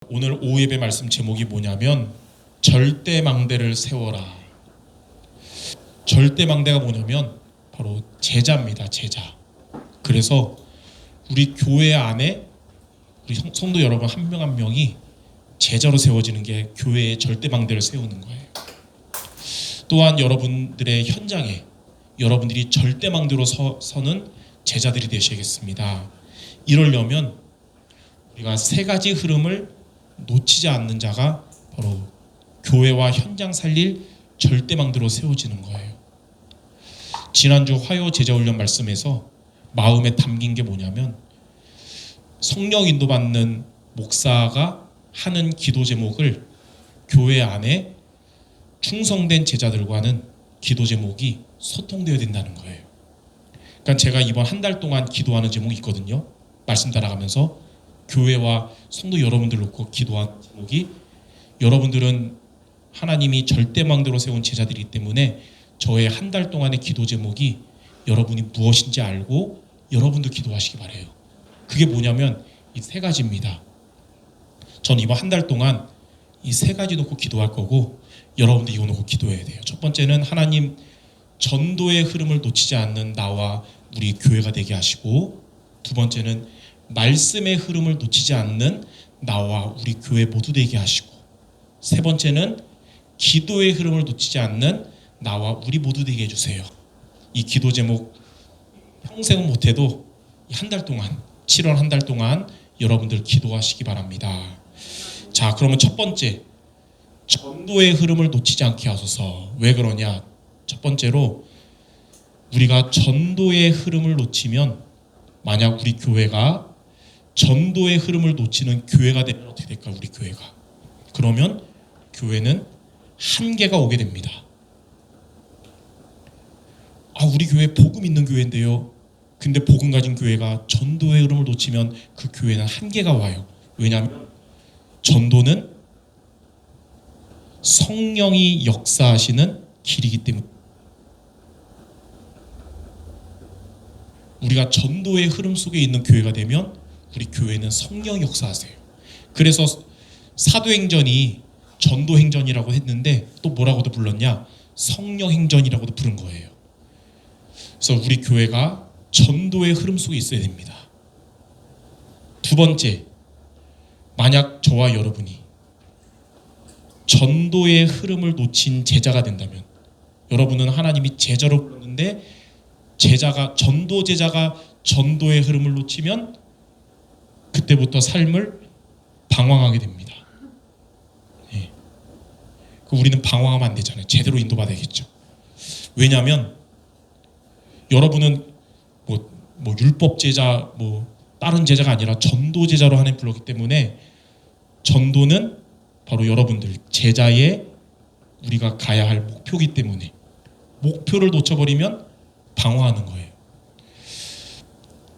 오늘 오후 예배 말씀 제목이 뭐냐면 절대망대를 세워라. 절대망대가 뭐냐면 바로 제자입니다. 제자. 그래서 우리 교회 안에 우리 성도 여러분 한 명 한 명이 제자로 세워지는 게 교회의 절대망대를 세우는 거예요. 또한 여러분들의 현장에 여러분들이 절대망대로 서는 제자들이 되셔야겠습니다. 이러려면 우리가 세 가지 흐름을 놓치지 않는 자가 바로 교회와 현장 살릴 절대망대로 세워지는 거예요. 지난주 화요 제자훈련 말씀에서 마음에 담긴 게 뭐냐면 성령 인도받는 목사가 하는 기도 제목을 교회 안에 충성된 제자들과는 기도 제목이 소통되어야 된다는 거예요. 그러니까 제가 이번 한 달 동안 기도하는 제목이 있거든요. 말씀 따라가면서 교회와 성도 여러분들 놓고 기도한 제목이, 여러분들은 하나님이 절대망대로 세운 제자들이기 때문에 저의 한 달 동안의 기도 제목이 여러분이 무엇인지 알고 여러분도 기도하시기 바래요. 그게 뭐냐면 이 세 가지입니다. 전 이번 한 달 동안 이 세 가지 놓고 기도할 거고 여러분도 이거 놓고 기도해야 돼요. 첫 번째는 하나님 전도의 흐름을 놓치지 않는 나와 우리 교회가 되게 하시고, 두 번째는 말씀의 흐름을 놓치지 않는 나와 우리 교회 모두 되게 하시고, 세 번째는 기도의 흐름을 놓치지 않는 나와 우리 모두 되게 해주세요. 이 기도 제목 평생은 못해도 한 달 동안, 7월 한 달 동안 여러분들 기도하시기 바랍니다. 자, 그러면 첫 번째, 전도의 흐름을 놓치지 않게 하소서. 왜 그러냐? 첫 번째로 우리가 전도의 흐름을 놓치면, 만약 우리 교회가 전도의 흐름을 놓치는 교회가 되면 어떻게 될까? 우리 교회가 그러면 교회는 한계가 오게 됩니다. 우리 교회 복음 있는 교회인데요, 근데 복음 가진 교회가 전도의 흐름을 놓치면 그 교회는 한계가 와요. 왜냐하면 전도는 성령이 역사하시는 길이기 때문에 우리가 전도의 흐름 속에 있는 교회가 되면 우리 교회는 성령 역사하세요. 그래서 사도행전이 전도행전이라고 했는데 또 뭐라고도 불렀냐? 성령행전이라고도 부른 거예요. 그래서 우리 교회가 전도의 흐름 속에 있어야 됩니다. 두 번째, 만약 저와 여러분이 전도의 흐름을 놓친 제자가 된다면, 여러분은 하나님이 제자로 불렀는데 전도 제자가 전도의 흐름을 놓치면 그때부터 삶을 방황하게 됩니다. 예. 우리는 방황하면 안 되잖아요. 제대로 인도받아야겠죠. 왜냐하면 여러분은 뭐 율법 제자, 다른 제자가 아니라 전도 제자로 하나님 불렀기 때문에, 전도는 바로 여러분들 제자의 우리가 가야 할 목표이기 때문에 목표를 놓쳐버리면 방황하는 거예요.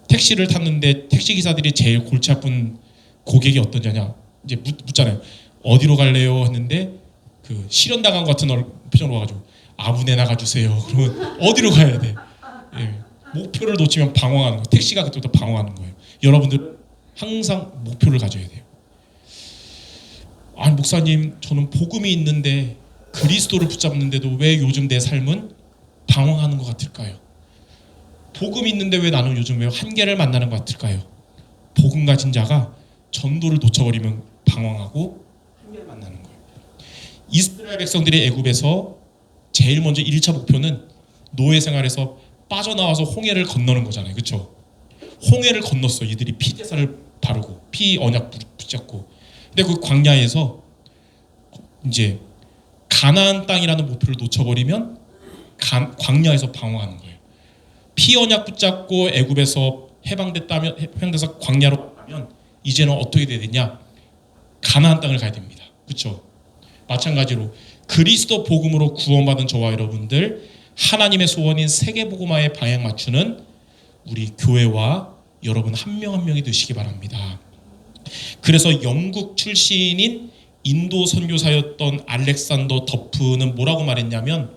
택시를 탔는데 택시 기사들이 제일 골치 아픈 고객이 어떤 자냐, 이제 묻잖아요. 어디로 갈래요? 했는데 그 실현당한 것 같은 표정으로 와가지고 아무 데나 가주세요. 그러면 어디로 가야 돼? 예. 목표를 놓치면 방황하는 거예요. 택시가 그때부터 방황하는 거예요. 여러분들 항상 목표를 가져야 돼요. 아니 목사님, 저는 복음이 있는데 그리스도를 붙잡는데도 왜 요즘 내 삶은 방황하는 것 같을까요? 복음이 있는데 왜 나는 요즘 왜 한계를 만나는 것 같을까요? 복음 가진 자가 전도를 놓쳐버리면 방황하고 한계를 만나는 거예요. 이스라엘 백성들이 애굽에서 제일 먼저 1차 목표는 노예 생활에서 빠져나와서 홍해를 건너는 거잖아요. 그렇죠? 홍해를 건넜어. 이들이 피제사를 바르고 피 언약 붙잡고. 근데 그 광야에서 이제 가나안 땅이라는 목표를 놓쳐버리면 광야에서 방황하는 거예요. 피 언약 붙잡고 애굽에서 해방돼서 광야로 가면 이제는 어떻게 돼야 되냐? 가나안 땅을 가야 됩니다. 그렇죠? 마찬가지로 그리스도 복음으로 구원받은 저와 여러분들, 하나님의 소원인 세계복음화에 방향 맞추는 우리 교회와 여러분 한 명 한 명이 되시기 바랍니다. 그래서 영국 출신인 인도 선교사였던 알렉산더 더프는 뭐라고 말했냐면,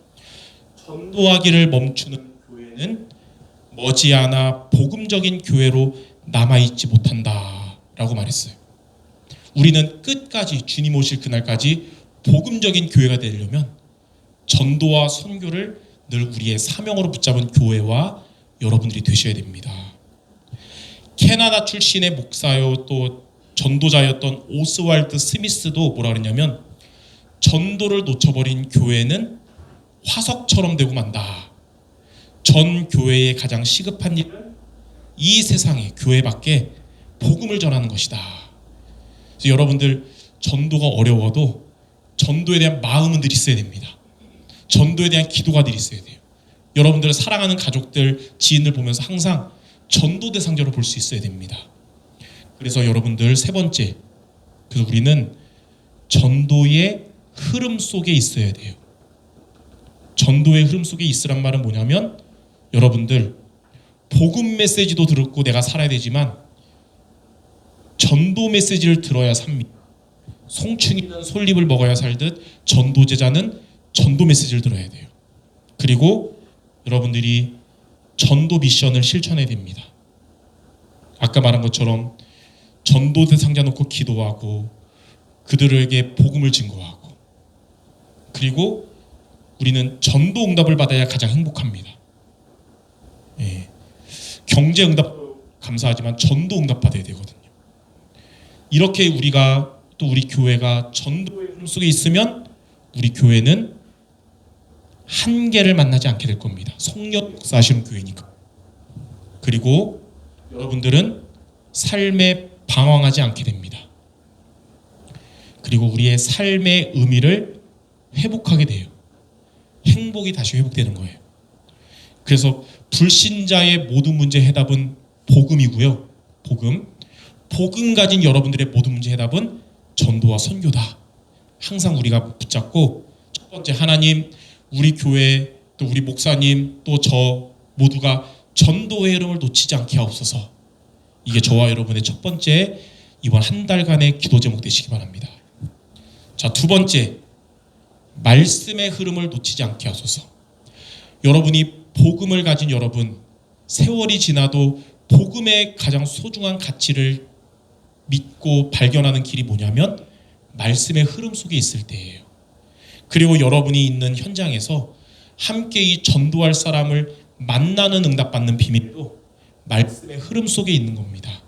전도하기를 멈추는 교회는 머지않아 복음적인 교회로 남아있지 못한다라고 말했어요. 우리는 끝까지 주님 오실 그날까지 복음적인 교회가 되려면 전도와 선교를 늘 우리의 사명으로 붙잡은 교회와 여러분들이 되셔야 됩니다. 캐나다 출신의 목사요 또 전도자였던 오스왈드 스미스도 뭐라 그랬냐면 전도를 놓쳐버린 교회는 화석처럼 되고 만다. 전 교회의 가장 시급한 일은 이 세상에 교회 밖에 복음을 전하는 것이다. 그래서 여러분들 전도가 어려워도 전도에 대한 마음은 늘 있어야 됩니다. 전도에 대한 기도가 늘 있어야 돼요. 여러분들을 사랑하는 가족들, 지인들 보면서 항상 전도 대상자로 볼 수 있어야 됩니다. 그래서 여러분들 세 번째, 그래서 우리는 전도의 흐름 속에 있어야 돼요. 전도의 흐름 속에 있으란 말은 뭐냐면 여러분들 복음 메시지도 듣고 내가 살아야 되지만 전도 메시지를 들어야 삽니다. 송충이는 솔잎을 먹어야 살듯 전도 제자는 전도 메시지를 들어야 돼요. 그리고 여러분들이 전도 미션을 실천해야 됩니다. 아까 말한 것처럼 전도 대상자 놓고 기도하고 그들에게 복음을 증거하고 그리고 우리는 전도 응답을 받아야 가장 행복합니다. 예. 경제 응답도 감사하지만 전도 응답 받아야 되거든요. 이렇게 우리가 또 우리 교회가 전도의 흐름 속에 있으면 우리 교회는 한계를 만나지 않게 될 겁니다. 성령 역사하시는 교회니까. 그리고 여러분들은 삶에 방황하지 않게 됩니다. 그리고 우리의 삶의 의미를 회복하게 돼요. 행복이 다시 회복되는 거예요. 그래서 불신자의 모든 문제 해답은 복음이고요. 복음 가진 여러분들의 모든 문제 해답은 전도와 선교다. 항상 우리가 붙잡고 첫 번째 하나님, 우리 교회 또 우리 목사님 또 저 모두가 전도의 흐름을 놓치지 않게 하옵소서. 이게 저와 여러분의 첫 번째 이번 한 달간의 기도 제목 되시기 바랍니다. 자, 두 번째, 말씀의 흐름을 놓치지 않게 하소서. 여러분이 복음을 가진 여러분, 세월이 지나도 복음의 가장 소중한 가치를 믿고 발견하는 길이 뭐냐면 말씀의 흐름 속에 있을 때예요. 그리고 여러분이 있는 현장에서 함께 이 전도할 사람을 만나는 응답받는 비밀도 말씀의 흐름 속에 있는 겁니다.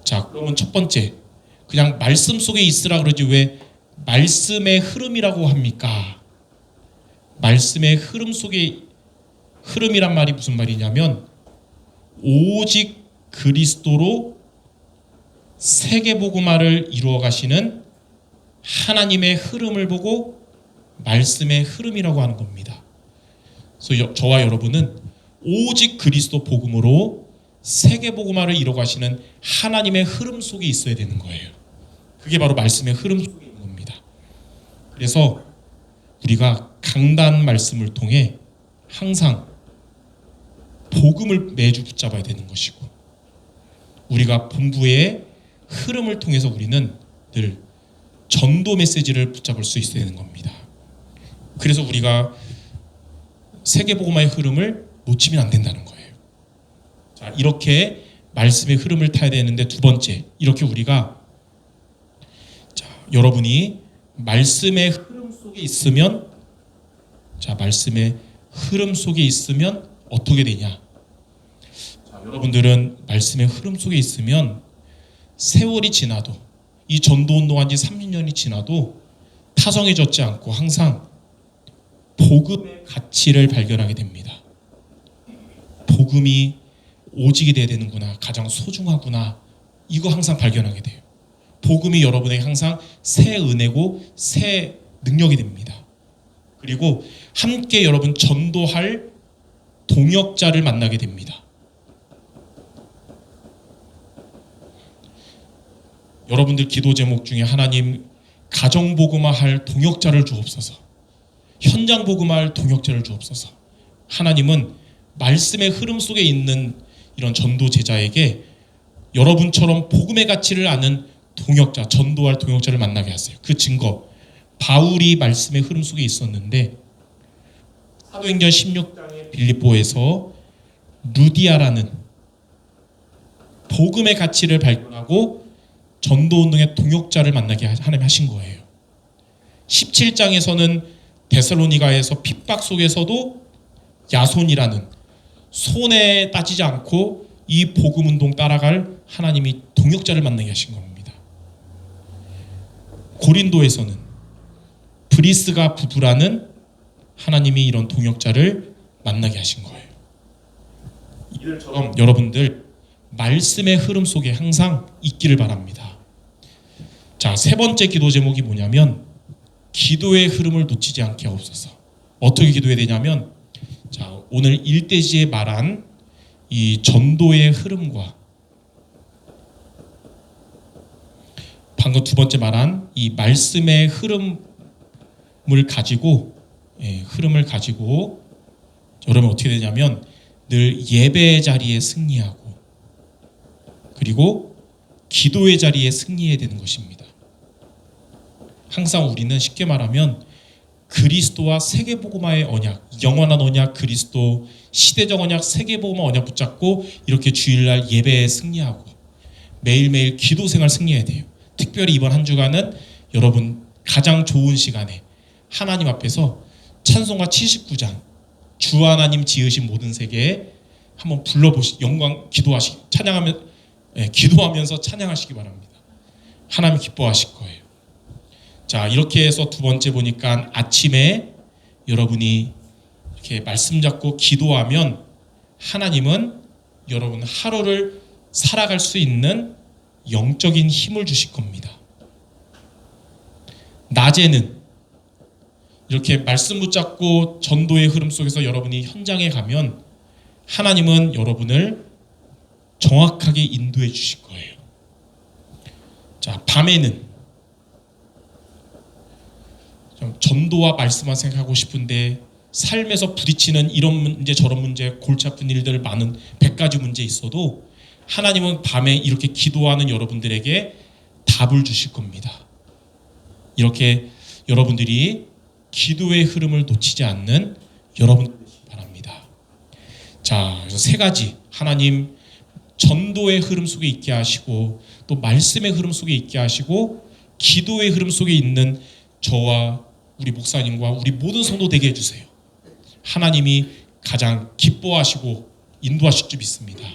자, 그러면 첫 번째, 그냥 말씀 속에 있으라 그러지 왜 말씀의 흐름이라고 합니까? 말씀의 흐름 속에, 흐름이란 말이 무슨 말이냐면 오직 그리스도로 세계복음화를 이루어 가시는 하나님의 흐름을 보고 말씀의 흐름이라고 하는 겁니다. 그래서 저와 여러분은 오직 그리스도 복음으로 세계복음화를 이루어 가시는 하나님의 흐름 속에 있어야 되는 거예요. 그게 바로 말씀의 흐름 속에 있는 겁니다. 그래서 우리가 강단 말씀을 통해 항상 복음을 매주 붙잡아야 되는 것이고 우리가 본부의 흐름을 통해서 우리는 늘 전도 메시지를 붙잡을 수 있어야 되는 겁니다. 그래서 우리가 세계복음화의 흐름을 놓치면 안 된다는 거예요. 자, 이렇게 말씀의 흐름을 타야 되는데 두 번째, 이렇게 우리가 자, 여러분이 말씀의 흐름 속에 있으면 자, 말씀의 흐름 속에 있으면 어떻게 되냐? 자, 여러분들은 말씀의 흐름 속에 있으면 세월이 지나도 이 전도 운동한 지 30년이 지나도 타성해졌지 않고 항상 복음의 가치를 발견하게 됩니다. 복음이 오직이 돼야 되는구나. 가장 소중하구나. 이거 항상 발견하게 돼요. 복음이 여러분에게 항상 새 은혜고 새 능력이 됩니다. 그리고 함께 여러분 전도할 동역자를 만나게 됩니다. 여러분들 기도 제목 중에 하나님 가정복음화 할 동역자를 주옵소서. 현장 복음화 할 동역자를 주옵소서. 하나님은 말씀의 흐름 속에 있는 이런 전도 제자에게 여러분처럼 복음의 가치를 아는 동역자, 전도할 동역자를 만나게 하세요. 그 증거, 바울이 말씀의 흐름 속에 있었는데 사도행전 16장의 빌립보에서 루디아라는 복음의 가치를 발견하고 전도운동의 동역자를 만나게 하나님 하신 거예요. 17장에서는 데살로니가에서 핍박 속에서도 야손이라는 손에 따지지 않고 이 복음운동 따라갈 하나님이 동역자를 만나게 하신 겁니다. 고린도에서는 브리스가 부부라는 하나님이 이런 동역자를 만나게 하신 거예요. 이들처럼 여러분들 말씀의 흐름 속에 항상 있기를 바랍니다. 자, 세 번째 기도 제목이 뭐냐면 기도의 흐름을 놓치지 않게 하옵소서. 어떻게 기도해야 되냐면, 자, 오늘 일대지에 말한 이 전도의 흐름과 방금 두 번째 말한 이 말씀의 흐름을 가지고 여러분 어떻게 되냐면 늘 예배의 자리에 승리하고 그리고 기도의 자리에 승리해야 되는 것입니다. 항상 우리는 쉽게 말하면 그리스도와 세계복음화의 언약, 영원한 언약 그리스도, 시대적 언약 세계복음화 언약 붙잡고 이렇게 주일날 예배에 승리하고 매일매일 기도 생활 승리해야 돼요. 특별히 이번 한 주간은 여러분 가장 좋은 시간에 하나님 앞에서 찬송가 79장 주 하나님 지으신 모든 세계에 한번 불러보시, 영광 기도하면서 찬양하시기 바랍니다. 하나님 기뻐하실 거예요. 자, 이렇게 해서 두 번째 보니까 아침에 여러분이 이렇게 말씀 잡고 기도하면 하나님은 여러분 하루를 살아갈 수 있는 영적인 힘을 주실 겁니다. 낮에는 이렇게 말씀 붙잡고 전도의 흐름 속에서 여러분이 현장에 가면 하나님은 여러분을 정확하게 인도해 주실 거예요. 자, 밤에는 전도와 말씀만 생각하고 싶은데 삶에서 부딪히는 이런 문제 저런 문제 골치 아픈 일들 많은 100가지 문제 있어도 하나님은 밤에 이렇게 기도하는 여러분들에게 답을 주실 겁니다. 이렇게 여러분들이 기도의 흐름을 놓치지 않는 여러분 바랍니다. 자, 그래서 세 가지 하나님 전도의 흐름 속에 있게 하시고 또 말씀의 흐름 속에 있게 하시고 기도의 흐름 속에 있는 저와 우리 목사님과 우리 모든 성도 되게 해주세요. 하나님이 가장 기뻐하시고 인도하실 줄 믿습니다.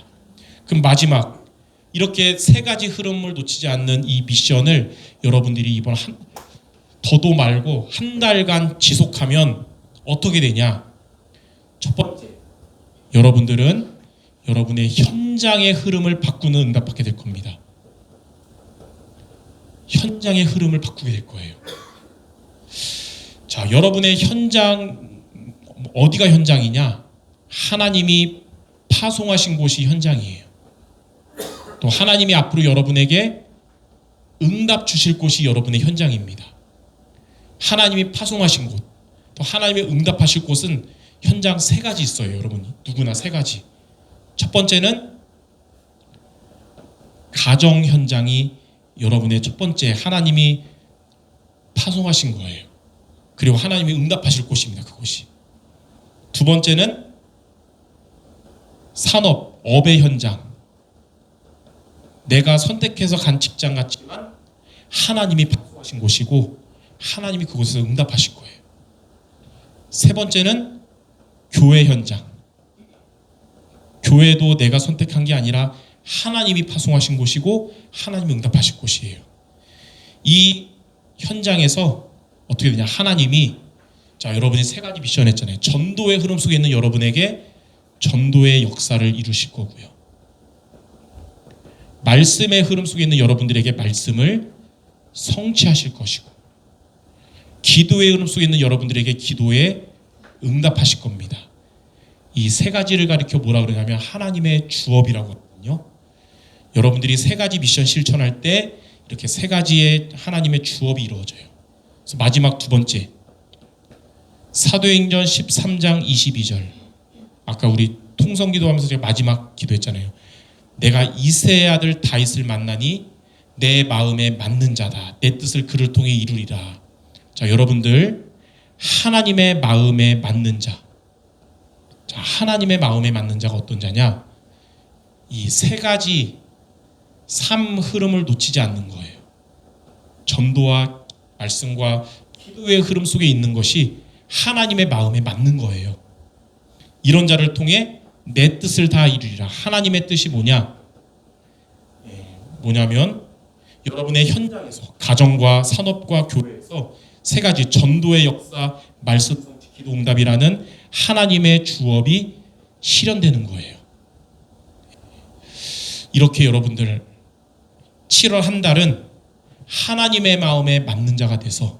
그럼 마지막 이렇게 세 가지 흐름을 놓치지 않는 이 미션을 여러분들이 이번 더도 말고 한 달간 지속하면 어떻게 되냐? 첫 번째, 여러분들은 여러분의 현장의 흐름을 바꾸는 응답받게 될 겁니다. 현장의 흐름을 바꾸게 될 거예요. 자, 여러분의 현장 어디가 현장이냐? 하나님이 파송하신 곳이 현장이에요. 또 하나님이 앞으로 여러분에게 응답 주실 곳이 여러분의 현장입니다. 하나님이 파송하신 곳, 또 하나님이 응답하실 곳은 현장 세 가지 있어요. 여러분이 누구나 세 가지. 첫 번째는 가정 현장이 여러분의 첫 번째 하나님이 파송하신 거예요. 그리고 하나님이 응답하실 곳입니다. 그곳이. 두 번째는 산업, 업의 현장. 내가 선택해서 간 직장 같지만 하나님이 파송하신 곳이고 하나님이 그곳에서 응답하실 거예요. 세 번째는 교회 현장. 교회도 내가 선택한 게 아니라 하나님이 파송하신 곳이고 하나님이 응답하실 곳이에요. 이 현장에서 어떻게 되냐? 하나님이 자, 여러분이 세 가지 미션 했잖아요. 전도의 흐름 속에 있는 여러분에게 전도의 역사를 이루실 거고요. 말씀의 흐름 속에 있는 여러분들에게 말씀을 성취하실 것이고 기도의 흐름 속에 있는 여러분들에게 기도에 응답하실 겁니다. 이 세 가지를 가리켜 뭐라 그러냐면 하나님의 주업이라고 하거든요. 여러분들이 세 가지 미션 실천할 때 이렇게 세 가지의 하나님의 주업이 이루어져요. 그래서 마지막 두 번째 사도행전 13장 22절 아까 우리 통성기도하면서 제가 마지막 기도했잖아요. 내가 이새의 아들 다윗을 만나니 내 마음에 맞는 자다. 내 뜻을 그를 통해 이루리라. 자, 여러분들 하나님의 마음에 맞는 자. 자, 하나님의 마음에 맞는 자가 어떤 자냐? 이 세 가지 삶 흐름을 놓치지 않는 거예요. 전도와 말씀과 기도의 흐름 속에 있는 것이 하나님의 마음에 맞는 거예요. 이런 자를 통해 내 뜻을 다 이루리라. 하나님의 뜻이 뭐냐면 여러분의 현장에서, 가정과 산업과 교회에서 세 가지 전도의 역사, 말씀, 기도, 응답이라는 하나님의 주업이 실현되는 거예요. 이렇게 여러분들 7월 한 달은 하나님의 마음에 맞는 자가 돼서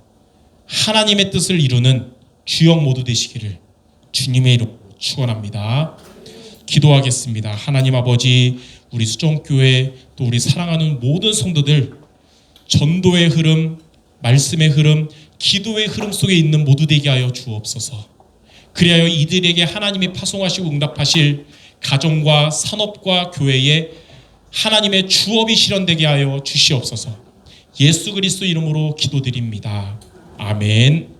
하나님의 뜻을 이루는 주역 모두 되시기를 주님의 이름으로 축원합니다. 기도하겠습니다. 하나님 아버지, 우리 수정교회 또 우리 사랑하는 모든 성도들 전도의 흐름, 말씀의 흐름, 기도의 흐름 속에 있는 모두 되게 하여 주옵소서. 그리하여 이들에게 하나님이 파송하시고 응답하실 가정과 산업과 교회에 하나님의 주업이 실현되게 하여 주시옵소서. 예수 그리스도 이름으로 기도드립니다. 아멘.